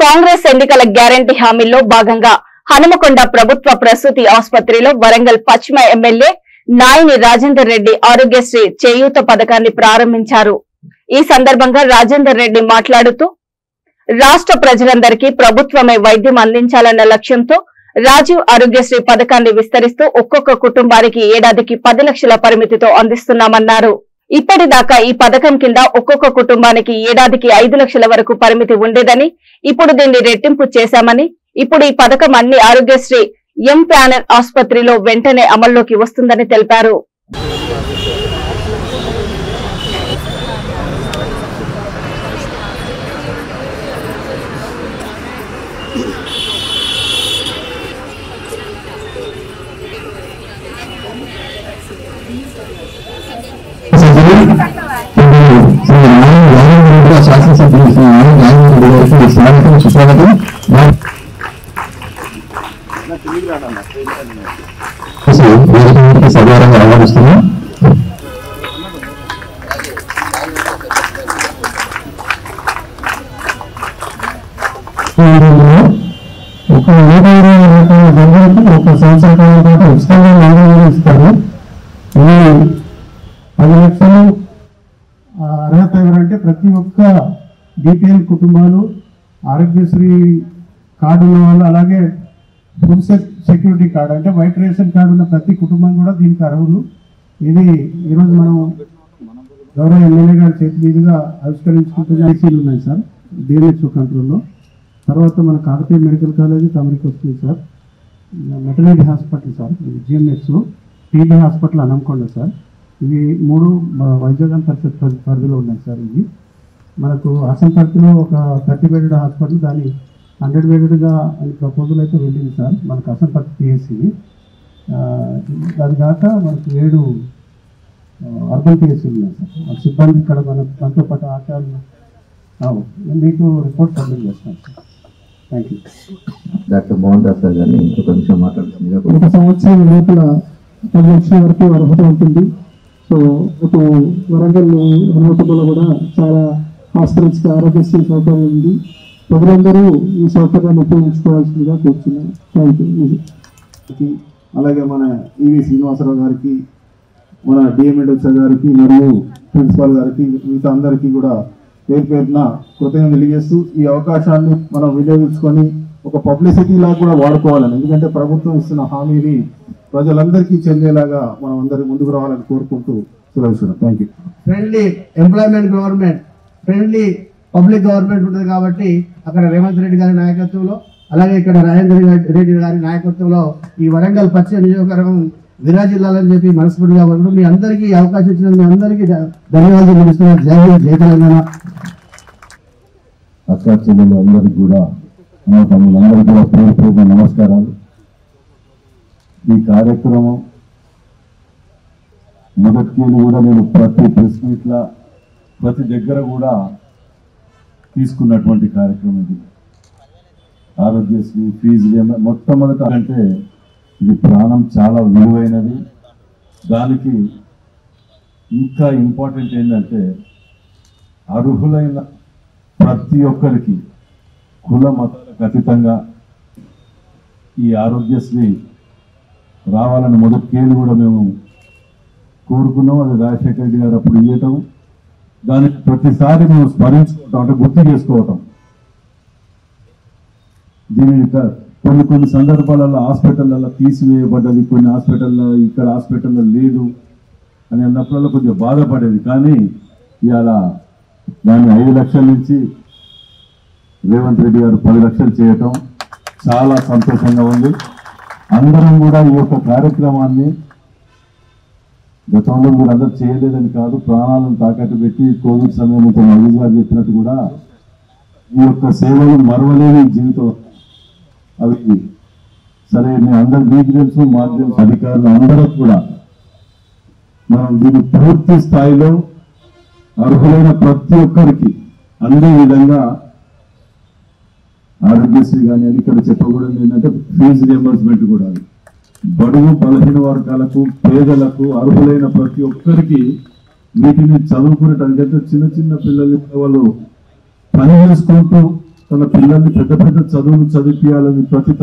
కాంగ్రెస్ ఎన్నికల గ్యారంటీ హామీల్లో భాగంగా హనుమకొండ ప్రభుత్వ ప్రసూతి ఆసుపత్రిలో వరంగల్ పశ్చిమ ఎమ్మెల్యే నాయని రాజేందర్ రెడ్డి ఆరోగ్యశ్రీ చేయూత పథకాన్ని ప్రారంభించారు. ఈ సందర్భంగా రాజేందర్ రెడ్డి మాట్లాడుతూ రాష్ట్ర ప్రజలందరికీ ప్రభుత్వమే వైద్యం అందించాలన్న లక్ష్యంతో రాజీవ్ ఆరోగ్యశ్రీ పథకాన్ని విస్తరిస్తూ ఒక్కొక్క కుటుంబానికి ఏడాదికి 10 లక్షల పరిమితితో అందిస్తున్నామన్నారు. ఇప్పటిదాకా ఈ పథకం కింద ఒక్కొక్క కుటుంబానికి ఏడాదికి 5 లక్షల వరకు పరిమితి ఉండేదని, ఇప్పుడు దీన్ని రెట్టింపు చేశామని, ఇప్పుడు ఈ పథకం అన్ని ఆరోగ్యశ్రీ ఎం ప్యానెల్ ఆసుపత్రిలో వెంటనే అమల్లోకి వస్తుందని తెలిపారు. సభారంగా ఆహ్వానిస్తున్నాం. ఒక 120 రకాల దండలకు ఒక సంవత్సర కాలం పాటు ఉచితంగా మందులు ఇస్తారు. 10 లక్షలు అర్హత ఎవరంటే ప్రతి ఒక్క బీపీఎల్ కుటుంబాలు, ఆరోగ్యశ్రీ కార్డు ఉన్న వాళ్ళు, అలాగే ఫుడ్ సెక్యూరిటీ కార్డు అంటే వైట్ రేషన్ కార్డు ఉన్న ప్రతి కుటుంబం కూడా దీనికి అర్హులు. ఇది ఈరోజు మనం గౌరవ ఎమ్మెల్యే గారి చేతి మీదుగా ఆవిష్కరించుకుంటున్న ఐసీలు ఉన్నాయి సార్ డిఎన్హెచ్ఓ కంట్రోల్లో. తర్వాత మన కాకతీయ మెడికల్ కాలేజీ తమరికి వస్తుంది sir. Maternity hospital sir GMHO, TB hospital Hanamkonda sir. ఇవి 3 వైద్యగాన పరిషత్ పరిధిలో ఉన్నాయి సార్. ఇవి మనకు హసన్పర్తిలో ఒక 30 బెడెడ్ హాస్పిటల్, దాని 100 బెడెడ్గా అని ప్రపోజల్ అయితే వెళ్ళింది సార్ మనకు హసన్పర్తి పిఎస్సిని. అది కాక మనకు 7 అర్బన్ పిఎస్సీలు ఉన్నాయి సార్. మన సిబ్బంది ఇక్కడ మన దాంతో పాటు ఆచార్యులు మీకు రిపోర్ట్ సబ్మిట్ చేస్తాను sir. Thank you. Doctor Mohan sir గారిని ఒక నిమిషం మాట్లాడుతుంది. ఒక సంవత్సరం లోపల 10 లక్షల వరకు అర్హత ఉంటుంది. సో ఇప్పుడు వరంగల్ హనుమకొండలో కూడా చాలా హాస్పిటల్స్కి ఆరోగ్యశ్రీ సౌకర్యం ఉంది. ప్రజలందరూ ఈ సౌకర్యాన్ని ఉపయోగించుకోవాల్సిందిగా కోరుతున్నాను. Thank you. అలాగే మన ఈవి శ్రీనివాసరావు గారికి, మన డిఎంఎడ్ఓ గారికి మరియు ప్రిన్సిపాల్ గారికి, మిగతా అందరికీ కూడా పేరు పేరున కృతజ్ఞతలు తెలియజేస్తూ ఈ అవకాశాన్ని మనం వినియోగించుకొని ఒక పబ్లిసిటీలా కూడా వాడుకోవాలని, ఎందుకంటే ప్రభుత్వం ఇస్తున్న హామీని ప్రజలందరికీ చెందేలాగా మనం అందరి ముందుకు రావాలని కోరుకుంటూ సెలవుస్తున్నాం. Thank you. Friendly employment government, friendly public government ఉంటుంది కాబట్టి అక్కడ రేవంత్ రెడ్డి గారి నాయకత్వంలో, అలాగే ఇక్కడ రాజేంద్ర రెడ్డి గారి నాయకత్వంలో ఈ వరంగల్ పశ్చిమ నియోజకవర్గం విరాజిల్లాలని చెప్పి మనస్ఫూర్తిగా కోరుకుంటూ మీ అందరికీ అవకాశం ఇచ్చినందుకు మీ అందరికీ ధన్యవాదాలు తెలుస్తున్నాను. జై హింద్, జై తెలంగాణ. అక్క చెల్లెలు అందరికీ కూడా, తమ్ములందరికీ కూడా పేరు పేరున నమస్కారాలు. ఈ కార్యక్రమం మొదటికి కూడా నేను ప్రతి ప్రెస్ మీట్ల ప్రతి దగ్గర కూడా తీసుకున్నటువంటి కార్యక్రమం ఇది. ఆరోగ్యశ్రీ ఫీజు మొట్టమొదట అంటే ఇది ప్రాణం చాలా విలువైనది. దానికి ఇంకా ఇంపార్టెంట్ ఏంటంటే అర్హులైన ప్రతి ఒక్కరికి కుల మతాలకు అతీతంగా ఈ ఆరోగ్యశ్రీ రావాలని మొదటికేళ్ళు కూడా మేము కోరుకున్నాం. అది రాజశేఖర రెడ్డి గారు అప్పుడు ఇవ్వటం, దానికి ప్రతిసారి మేము స్మరించుకోవటం అంటే గుర్తు చేసుకోవటం. దీని కొన్ని సందర్భాలలో హాస్పిటల్లో తీసివేయబడ్డది, కొన్ని హాస్పిటల్లో ఇక్కడ హాస్పిటల్లో లేదు అని అన్నప్పుడల్లా కొంచెం బాధపడేది. కానీ ఇవాళ దాన్ని 5 లక్షల నుంచి రేవంత్ రెడ్డి గారు 10 లక్షలు చేయటం చాలా సంతోషంగా ఉంది. అందరం కూడా ఈ యొక్క కార్యక్రమాన్ని గతంలో మీరు అందరూ చేయలేదని కాదు, ప్రాణాలను తాకట్టు పెట్టి కోవిడ్ సమయంలో అజిత్ గారు చెప్పినట్టు కూడా ఈ యొక్క సేవలు మరవలేని జీవితం. అవి సరే నేను అందరూ మీకు తెలుసు, మాకు తెలుసు, అధికారులు అందరూ కూడా మనం దీన్ని పూర్తి స్థాయిలో అర్హులైన ప్రతి ఒక్కరికి అందే విధంగా ఆరోగ్యశ్రీ కానీ అది ఇక్కడ చెప్పకూడదు ఏంటంటే ఫీజు రియంబర్స్మెంట్ కూడా బడుగు బలహీన వర్గాలకు, పేదలకు, అర్హులైన ప్రతి ఒక్కరికి వీటిని చదువుకునేటంటే చిన్న చిన్న పిల్లలు వాళ్ళు పని చేసుకుంటూ తన పిల్లల్ని పెద్ద పెద్ద చదువులు చదివించాలని ప్రతి